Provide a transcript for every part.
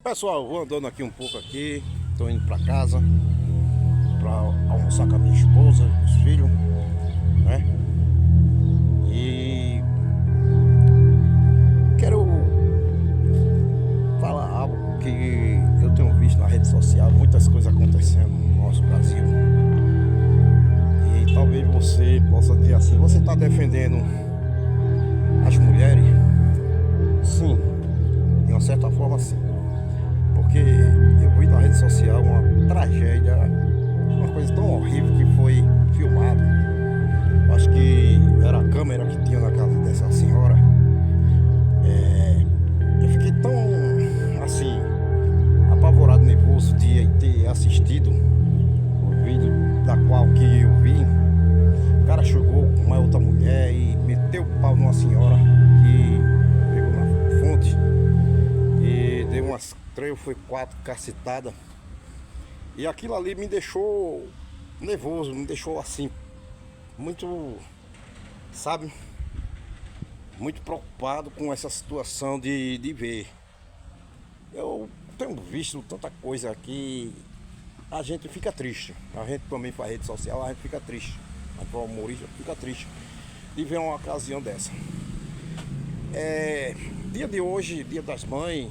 Pessoal, vou andando aqui um pouco aqui, tô indo pra casa pra almoçar com a minha esposa, os filhos, né? E quero falar algo que eu tenho visto na rede social, muitas coisas acontecendo no nosso Brasil. E talvez você possa dizer assim, você está defendendo as mulheres? Sim, de uma certa forma sim. Porque eu vi na rede social uma tragédia, uma coisa tão horrível que foi filmado. Acho que era a câmera que tinha na casa dessa senhora. Eu fiquei tão assim, apavorado, nervoso de ter assistido o vídeo da qual que eu vi. O cara chegou com uma outra mulher e meteu o pau numa senhora que pegou na fonte e deu umas 3 ou foi 4 cacetadas. E aquilo ali me deixou nervoso, me deixou assim, muito, sabe, muito preocupado com essa situação de ver. Eu tenho visto tanta coisa aqui, a gente fica triste. A gente também faz rede social, a gente fica triste. A gente fala humorista, fica triste de ver uma ocasião dessa. Dia de hoje, dia das mães,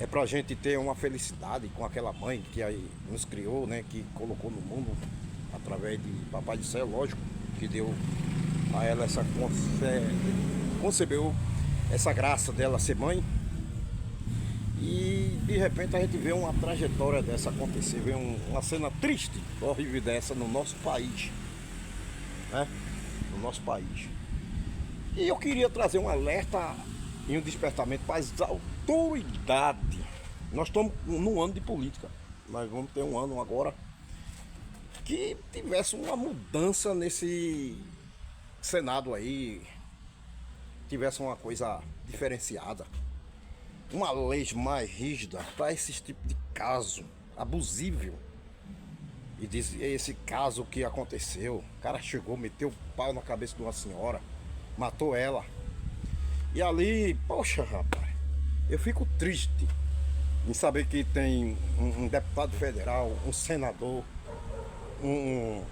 é pra gente ter uma felicidade com aquela mãe que aí nos criou, né? Que colocou no mundo através de Papai do Céu, lógico, que deu a ela essa concebeu essa graça dela ser mãe. E de repente a gente vê uma trajetória dessa acontecer, vê uma cena triste, horrível dessa no nosso país, né? No nosso país. E eu queria trazer um alerta e um despertamento para as autoridades. Nós estamos num ano de política. Nós vamos ter um ano agora que tivesse uma mudança nesse Senado aí, tivesse uma coisa diferenciada, uma lei mais rígida para esse tipo de caso abusivo. E diz esse caso que aconteceu, o cara chegou, meteu o pau na cabeça de uma senhora, matou ela. E ali, poxa rapaz, eu fico triste em saber que tem um deputado federal, um senador, um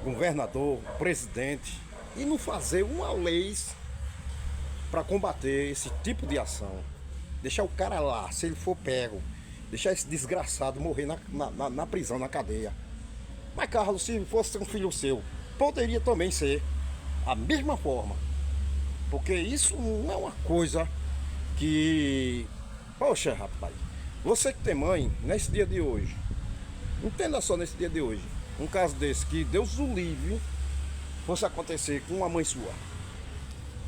governador, um presidente, e não fazer uma lei para combater esse tipo de ação. Deixar o cara lá, se ele for pego, deixar esse desgraçado morrer na prisão, na cadeia. Mas Carlos, se fosse um filho seu, poderia também ser a mesma forma. Porque isso não é uma coisa que... Poxa, rapaz, você que tem mãe, nesse dia de hoje, entenda só nesse dia de hoje, um caso desse, que Deus o livre, fosse acontecer com uma mãe sua,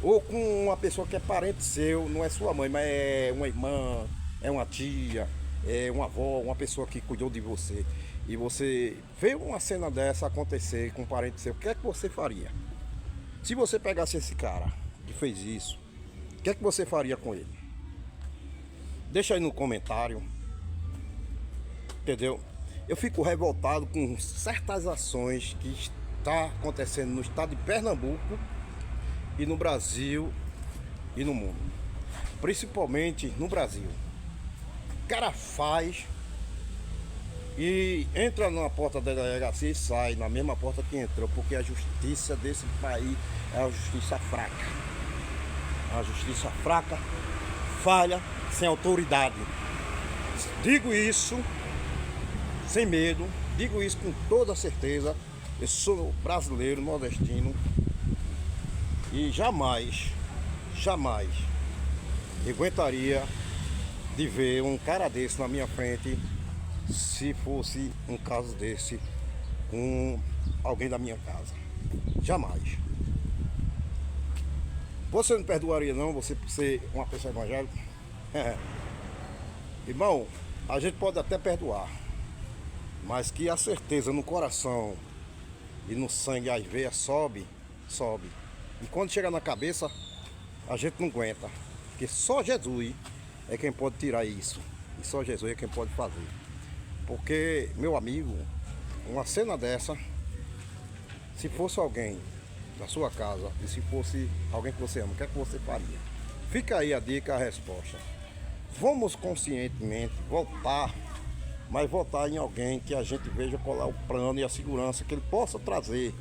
ou com uma pessoa que é parente seu, não é sua mãe, mas é uma irmã, é uma tia, é uma avó, uma pessoa que cuidou de você, e você vê uma cena dessa acontecer com um parente seu, o que é que você faria? Se você pegasse esse cara que fez isso, o que é que você faria com ele? Deixa aí no comentário, entendeu? Eu fico revoltado com certas ações que está acontecendo no estado de Pernambuco e no Brasil e no mundo, principalmente no Brasil. O cara faz e entra na porta da delegacia e sai na mesma porta que entrou, porque a justiça desse país é a justiça fraca. A justiça fraca, falha, sem autoridade. Digo isso sem medo, digo isso com toda certeza. Eu sou brasileiro, nordestino, e jamais eu aguentaria de ver um cara desse na minha frente, se fosse um caso desse com alguém da minha casa. Jamais. Você não perdoaria não, você por ser uma pessoa evangélica? Irmão, a gente pode até perdoar, mas que a certeza no coração e no sangue, as veias sobe. E quando chega na cabeça, a gente não aguenta. Porque só Jesus é quem pode tirar isso. E só Jesus é quem pode fazer. Porque, meu amigo, uma cena dessa, se fosse alguém da sua casa e se fosse alguém que você ama, o que é que você faria? Fica aí a dica, a resposta. Vamos conscientemente votar, mas votar em alguém que a gente veja qual é o plano e a segurança que ele possa trazer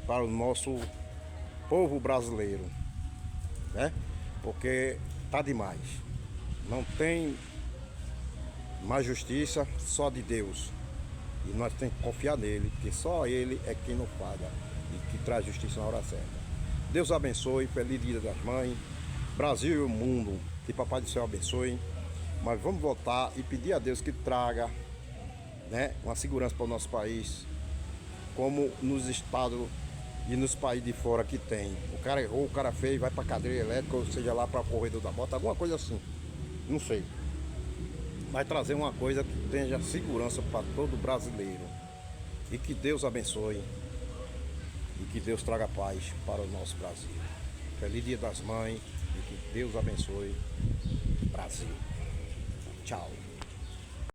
para o nosso povo brasileiro, né? Porque tá demais. Não tem mais justiça, só de Deus. E nós temos que confiar nele, porque só ele é quem não falha e que traz justiça na hora certa. Deus abençoe, feliz Dia das Mães, Brasil e o mundo, que Papai do Céu abençoe. Mas vamos votar e pedir a Deus que traga, né, uma segurança para o nosso país, como nos estados e nos países de fora que tem. O cara errou, o cara fez, vai para cadeira elétrica, ou seja lá para corredor da moto, alguma coisa assim. Não sei. Vai trazer uma coisa que tenha segurança para todo brasileiro. E que Deus abençoe. E que Deus traga paz para o nosso Brasil. Feliz Dia das Mães e que Deus abençoe Brasil. Tchau.